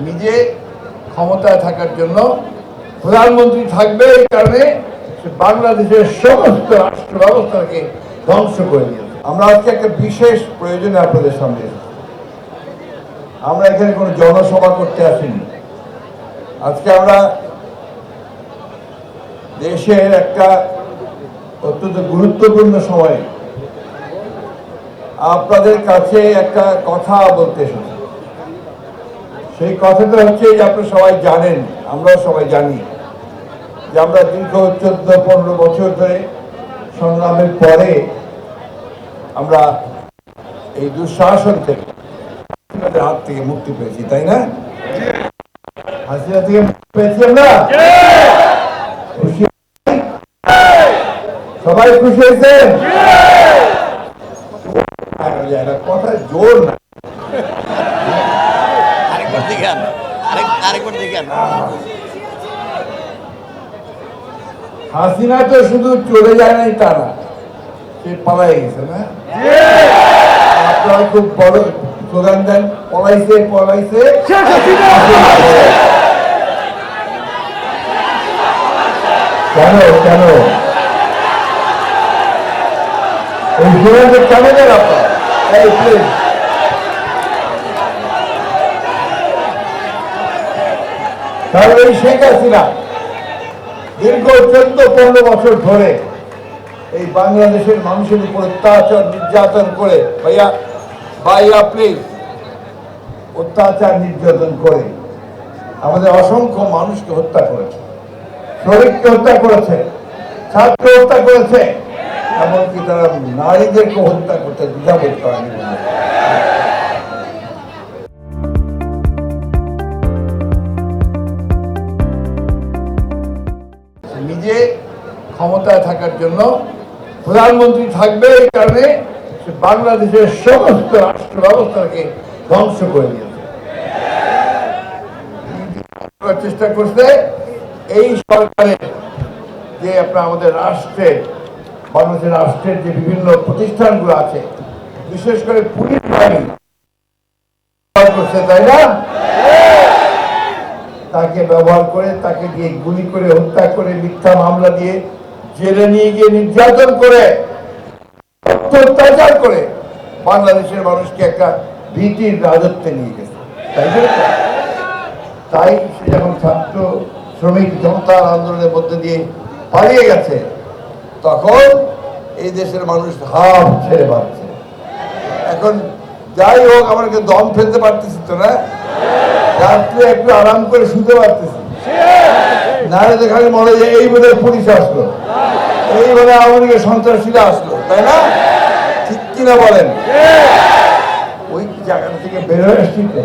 নিজে ক্ষমতায় থাকার জন্য প্রধানমন্ত্রী থাকবে, এই কারণে বাংলাদেশের সমস্ত রাষ্ট্র ব্যবস্থাকে ধ্বংস করে দিয়েছে। আমরা আজকে একটা বিশেষ প্রয়োজনে আপনাদের সামনে এসেছি। আমরা এখানে কোনো জনসভা করতে আসিনি। আজকে আমরা দেশের একটা অত্যন্ত গুরুত্বপূর্ণ সময়ে আপনাদের কাছে একটা কথা বলতে এসেছি। সেই কথাটা হচ্ছে যে আপনারা সবাই জানেন, আমরা সবাই জানি যে আমরা দীর্ঘ 14-15 বছর ধরে সংগ্রামের পরে আমরা এই দুঃশাসন থেকে হাত থেকে মুক্তি পেয়েছি, তাই না? হাসিনা থেকে মুক্তি পেয়েছি আমরা। খুশি? সবাই খুশি হয়েছেন? কথা জোর না, হাসিনা তো শুধু চলে যায় নাই তা না, সে পালাই গেছে না? আপনারা খুব বড় স্লোগান দেন, পলাইছে পলাইছে। কেন কেন এই স্লোগানটা কেন দেন আপনার? কারণ এই শেখ হাসিনা দীর্ঘ 14-15 বছর ধরে এই বাংলাদেশের মানুষের উপর অত্যাচার নির্যাতন করে, ভাইয়া প্লিজ, অত্যাচার নির্যাতন করে আমাদের অসংখ্য মানুষকে হত্যা করেছে, শ্রমিককে হত্যা করেছে, ছাত্র হত্যা করেছে, এমনকি তারা নারীদেরকে হত্যা করতে দ্বিধাবোধ করেনি। নিজে ক্ষমতায় থাকার জন্য প্রধানমন্ত্রী থাকবে, এই কারণে বাংলাদেশের সমস্ত রাষ্ট্র ব্যবস্থাকে ধ্বংস করে দিয়েছে। চেষ্টা করছে এই সরকারের যে আপনার আমাদের রাষ্ট্রের, বাংলাদেশের রাষ্ট্রের যে বিভিন্ন প্রতিষ্ঠানগুলো আছে, বিশেষ করে পুলিশ বাহিনী করছে, তাই না? তাকে ব্যবহার করে, তাকে দিয়ে গুলি করে হত্যা করে, মিথ্যা মামলা দিয়ে জেলে নিয়ে গিয়ে নির্যাতন করে, অত্যাচার করে বাংলাদেশের মানুষকে একটা ভীতির রাজত্বে নিয়ে গেছে, তাই না? তাই সে যখন ছাত্র শ্রমিক জনতার আন্দোলনের মধ্যে দিয়ে পালিয়ে গেছে, তখন এই দেশের মানুষ হাফ ছেড়ে বাঁচছে। এখন যাই হোক, আমাকে দম ফেলতে পারতেছি তো না, রাত্রে একটু আরাম করে শুতে পারতেছি না, খালি মনে হয় এই বোধহয় পুলিশ আসলো, এই বোধহয় আওয়ামী লীগের সন্ত্রাসীরা আসলো, তাই না? ঠিক কিনা বলেন? ওই জায়গা থেকে বেরোয় আসছি তো।